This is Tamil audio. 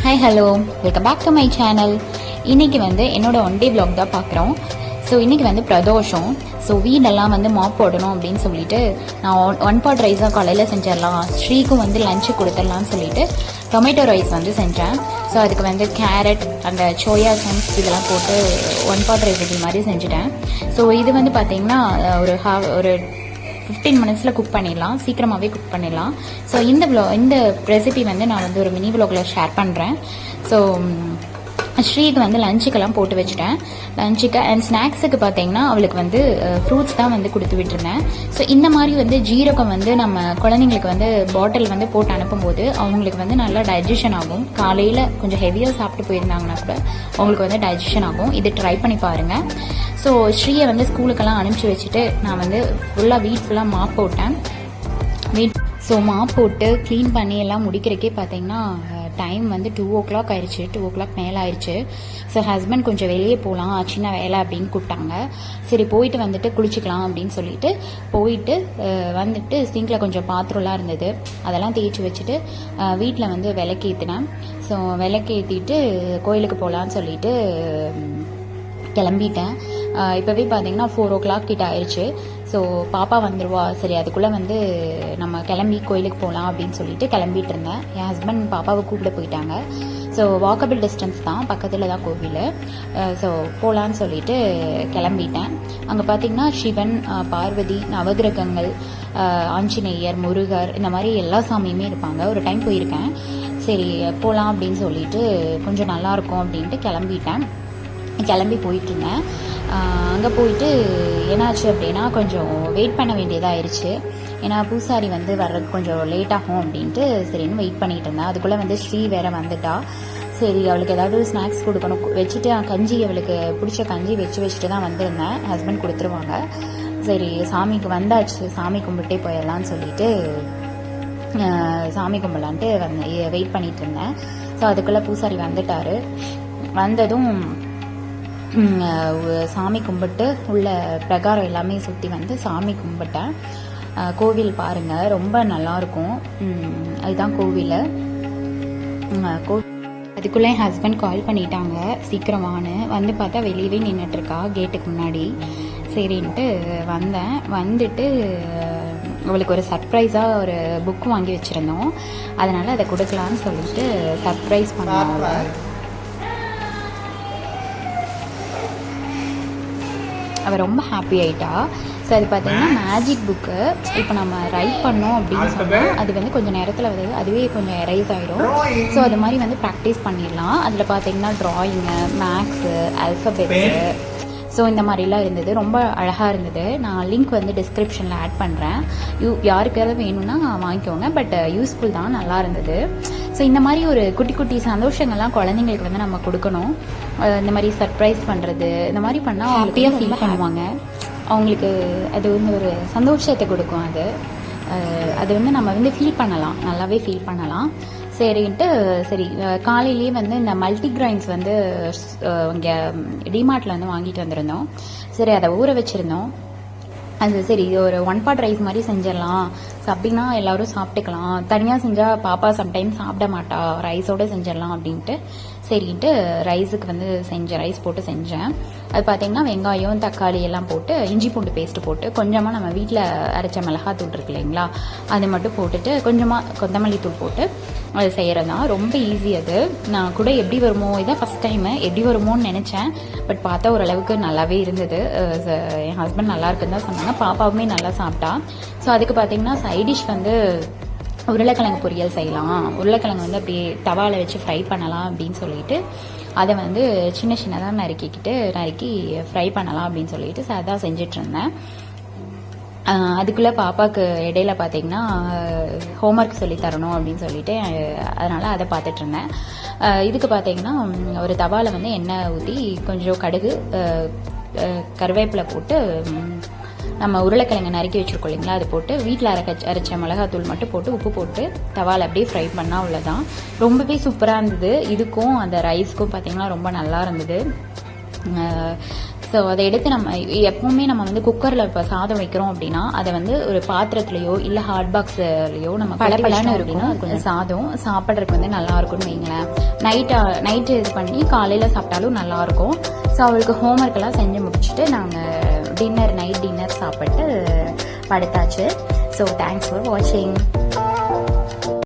Hi hello, welcome back to my channel. இன்றைக்கி என்னோட ஒன் டே vlog தான் பார்க்குறோம். ஸோ இன்றைக்கி பிரதோஷம். ஸோ வீடெல்லாம் மாப் போடணும் அப்படின்னு சொல்லிட்டு நான் ஒன் பாட் ரைஸாக காலையில் செஞ்சிடலாம், ஸ்ரீக்கும் லஞ்சு கொடுத்துடலான்னு சொல்லிட்டு டொமேட்டோ ரைஸ் செஞ்சேன். ஸோ அதுக்கு கேரட் அந்த சோயா சங்ஸ் இதெல்லாம் போட்டு ஒன் பாட் ரைஸ் இது மாதிரி செஞ்சுட்டேன். ஸோ இது பார்த்திங்கன்னா ஒரு 15 மினிட்ஸில் குக் பண்ணிடலாம், சீக்கிரமாகவே குக் பண்ணிடலாம். ஸோ இந்த ரெசிபி நான் ஒரு மினி vlogல ஷேர் பண்ணுறேன். ஸோ ஸ்ரீக்கு லஞ்சுக்கெல்லாம் போட்டு வச்சுட்டேன். லஞ்சுக்கு அண்ட் ஸ்நாக்ஸுக்கு பார்த்தீங்கன்னா அவளுக்கு ஃப்ரூட்ஸ் தான் கொடுத்து விட்டுருந்தேன். ஸோ இந்த மாதிரி ஜீரகம் நம்ம குழந்தைங்களுக்கு பாட்டில் போட்டு அனுப்பும்போது அவங்களுக்கு நல்லா டைஜஷன் ஆகும். காலையில் கொஞ்சம் ஹெவியாக சாப்பிட்டு போயிருந்தாங்கன்னா கூட அவங்களுக்கு டைஜஷன் ஆகும். இது ட்ரை பண்ணி பாருங்கள். ஸோ ஸ்ரீயை ஸ்கூலுக்கெல்லாம் அனுப்பிச்சி வச்சுட்டு நான் ஃபுல்லாக வீட் ஃபுல்லாக மாப் போட்டேன். ஸோ மாப் போட்டு க்ளீன் பண்ணி எல்லாம் முடிக்கிறக்கே பார்த்தீங்கன்னா டைம் 2 o'clock ஆயிடுச்சு. 2 o'clock மேலே ஆயிடுச்சு. ஸோ ஹஸ்பண்ட் கொஞ்சம் வெளியே போகலாம், சின்ன வேலை அப்படின்னு கூப்பிட்டாங்க. சரி போயிட்டு குளிச்சுக்கலாம் அப்படின்னு சொல்லிட்டு போயிட்டு சிங்கில் கொஞ்சம் பாத்திரம்லாம் இருந்தது, அதெல்லாம் தேய்ச்சி வச்சுட்டு வீட்டில் விளக்கேற்றினேன். ஸோ விளக்கேற்றிட்டு கோயிலுக்கு போகலான்னு சொல்லிட்டு கிளம்பிட்டேன். இப்போவே பார்த்தீங்கன்னா 4 o'clock கிட்ட ஆயிடுச்சு. ஸோ பாப்பா வந்துடுவா, சரி அதுக்குள்ளே நம்ம கிளம்பி கோயிலுக்கு போகலாம் அப்படின்னு சொல்லிட்டு கிளம்பிட்டு இருந்தேன். என் ஹஸ்பண்ட் பாப்பாவை கூப்பிட போயிட்டாங்க. ஸோ வாக்கபிள் டிஸ்டன்ஸ் தான், பக்கத்தில் தான் கோவில். ஸோ போகலான்னு சொல்லிட்டு கிளம்பிட்டேன். அங்கே பார்த்தீங்கன்னா சிவன், பார்வதி, நவகிரகங்கள், ஆஞ்சநேயர், முருகர் இந்த மாதிரி எல்லா சாமியுமே இருப்பாங்க. ஒரு டைம் போயிருக்கேன். சரி போகலாம் அப்படின்னு சொல்லிட்டு கொஞ்சம் நல்லாயிருக்கும் அப்படின்ட்டு கிளம்பி போயிட்டுருந்தேன். அங்கே போயிட்டு என்னாச்சு அப்படின்னா கொஞ்சம் வெயிட் பண்ண வேண்டியதாக ஆயிடுச்சு. ஏன்னா பூசாரி வர்றதுக்கு கொஞ்சம் லேட் ஆகும் அப்படின்ட்டு சரின்னு வெயிட் பண்ணிகிட்டு இருந்தேன். அதுக்குள்ளே ஸ்ரீ வேற வந்துட்டா. சரி அவளுக்கு ஏதாவது ஸ்நாக்ஸ் கொடுக்கணும், வச்சுட்டு கஞ்சி அவளுக்கு பிடிச்ச கஞ்சி வச்சுட்டு தான் வந்திருந்தேன். ஹஸ்பண்ட் கொடுத்துருவாங்க. சரி சாமிக்கு வந்தாச்சு, சாமி கும்பிட்டே போயிடலான்னு சொல்லிட்டு சாமி கும்பிடலான்ட்டு வெயிட் பண்ணிட்டு இருந்தேன். ஸோ அதுக்குள்ளே பூசாரி வந்துட்டார். வந்ததும் சாமி கும்பிட்டு உள்ள பிரகாரம் எல்லாமே சுற்றி சாமி கும்பிட்டேன். கோவில் பாருங்கள், ரொம்ப நல்லாயிருக்கும். அதுதான் கோவில். அதுக்குள்ளே என் ஹஸ்பண்ட் கால் பண்ணிட்டாங்க, சீக்கிரமானு பார்த்தா வெளியவே நின்றுட்டுருக்கா கேட்டுக்கு முன்னாடி. சரின்ட்டு வந்துட்டு அவளுக்கு ஒரு சர்ப்ரைஸாக ஒரு புக் வாங்கி வச்சுருந்தோம். அதனால் அதை கொடுக்கலான்னு சொல்லிட்டு சர்ப்ரைஸ் பண்ணாங்க. அவள் ரொம்ப ஹாப்பி ஆகிட்டா. ஸோ அது பார்த்தீங்கன்னா மேஜிக் புக்கு. இப்போ நம்ம ரைட் பண்ணோம் அப்படின்னு சொன்னால் அது கொஞ்சம் நேரத்தில் அதுவே கொஞ்சம் எரைஸ் ஆகிடும். ஸோ அது மாதிரி ப்ராக்டிஸ் பண்ணிடலாம். அதில் பார்த்தீங்கன்னா ட்ராயிங்கு, மேக்ஸு, ஆல்ஃபபெட்ஸு, ஸோ இந்த மாதிரிலாம் இருந்தது. ரொம்ப அழகாக இருந்தது. நான் லிங்க் டிஸ்கிரிப்ஷனில் ஆட் பண்ணுறேன். யாருக்காவது வேணும்னா வாங்கிக்கோங்க. பட் யூஸ்ஃபுல் தான், நல்லா இருந்தது. ஸோ இந்த மாதிரி ஒரு குட்டி குட்டி சந்தோஷங்கள்லாம் குழந்தைங்களுக்கு நம்ம கொடுக்கணும். இந்த மாதிரி சர்ப்ரைஸ் பண்ணுறது, இந்த மாதிரி பண்ணால் ஹாப்பியாக ஃபீல் பண்ணுவாங்க. அவங்களுக்கு அது ஒரு சந்தோஷத்தை கொடுக்கும். அது நம்ம ஃபீல் பண்ணலாம், நல்லாவே ஃபீல் பண்ணலாம். சரின்ட்டு காலையிலேயே இந்த மல்டிகிரைன்ஸ் இங்கே டிமார்ட்டில் வாங்கிட்டு வந்திருந்தோம். சரி அதை ஊற வச்சுருந்தோம். அது சரி ஒரு ஒன் பாட் ரைஸ் மாதிரி செஞ்சிடலாம். ஸோ அப்படின்னா எல்லோரும் சாப்பிட்டுக்கலாம். தனியாக செஞ்சால் பாப்பா சம்டைம்ஸ் சாப்பிட மாட்டா, ரைஸோடு செஞ்சிடலாம் அப்படின்ட்டு சரின்ட்டு ரைஸுக்கு செஞ்சேன். ரைஸ் போட்டு செஞ்சேன். அது பார்த்திங்கன்னா வெங்காயம், தக்காளி எல்லாம் போட்டு இஞ்சி பூண்டு பேஸ்ட்டு போட்டு கொஞ்சமாக நம்ம வீட்டில் அரைச்ச மிளகாத்தூள் இருக்கு இல்லைங்களா, அது மட்டும் போட்டுட்டு கொஞ்சமாக கொத்தமல்லி தூள் போட்டு அது செய்கிறது தான். ரொம்ப ஈஸி. அது நான் கூட எப்படி வருமோ, இதான் ஃபஸ்ட் டைமு, எப்படி வருமோன்னு நினச்சேன். பட் பார்த்தா ஓரளவுக்கு நல்லாவே இருந்தது. என் ஹஸ்பண்ட் நல்லா இருக்குன்னு தான் சொன்னாங்க. பாப்பாவுமே நல்லா சாப்பிட்டா. ஸோ அதுக்கு பார்த்தீங்கன்னா சைடிஷ் உருளைக்கிழங்கு பொரியல் செய்யலாம், உருளைக்கிழங்கு அப்படியே தவாவில் வச்சு ஃப்ரை பண்ணலாம் அப்படின்னு சொல்லிட்டு அதை சின்ன சின்னதாக நறுக்கி ஃப்ரை பண்ணலாம் அப்படின்னு சொல்லிட்டு அதான் செஞ்சிட்ருந்தேன். அதுக்குள்ளே பாப்பாவுக்கு இடையில பார்த்தீங்கன்னா ஹோம்ஒர்க் சொல்லி தரணும் அப்படின்னு சொல்லிட்டு அதனால் அதை பார்த்துட்ருந்தேன். இதுக்கு பார்த்தீங்கன்னா ஒரு தவாவில் எண்ணெய் ஊற்றி கொஞ்சம் கடுகு, கருவேப்பிலை போட்டு நம்ம உருளைக்கிழங்கு நறுக்கி வச்சுருக்கோம் இல்லைங்களா, அது போட்டு வீட்டில் அரைச்ச மிளகாத்தூள் மட்டும் போட்டு உப்பு போட்டு தவால் அப்படியே ஃப்ரை பண்ணால் அவ்வளோதான். ரொம்பவே சூப்பராக இருந்தது. இதுக்கும் அந்த ரைஸ்க்கும் பார்த்திங்கன்னா ரொம்ப நல்லா இருந்தது. ஸோ அதை எடுத்து நம்ம எப்பவுமே நம்ம குக்கரில் இப்போ சாதம் வைக்கிறோம் அப்படின்னா அதை ஒரு பாத்திரத்துலையோ இல்லை ஹாட் பாக்ஸ்லையோ நம்ம பழப்பழன்னு இருக்குன்னா கொஞ்சம் சாதம் சாப்பிட்றதுக்கு நல்லா இருக்கும்னு வைங்களேன். நைட்டு இது பண்ணி காலையில் சாப்பிட்டாலும் நல்லாயிருக்கும். ஸோ அவளுக்கு ஹோம்ஒர்க்கெல்லாம் செஞ்சு முடிச்சுட்டு நாங்கள் நைட் டின்னர் சாப்பிட்டு படுத்தாச்சு. ஸோ தேங்க்ஸ் ஃபார் வாட்சிங்.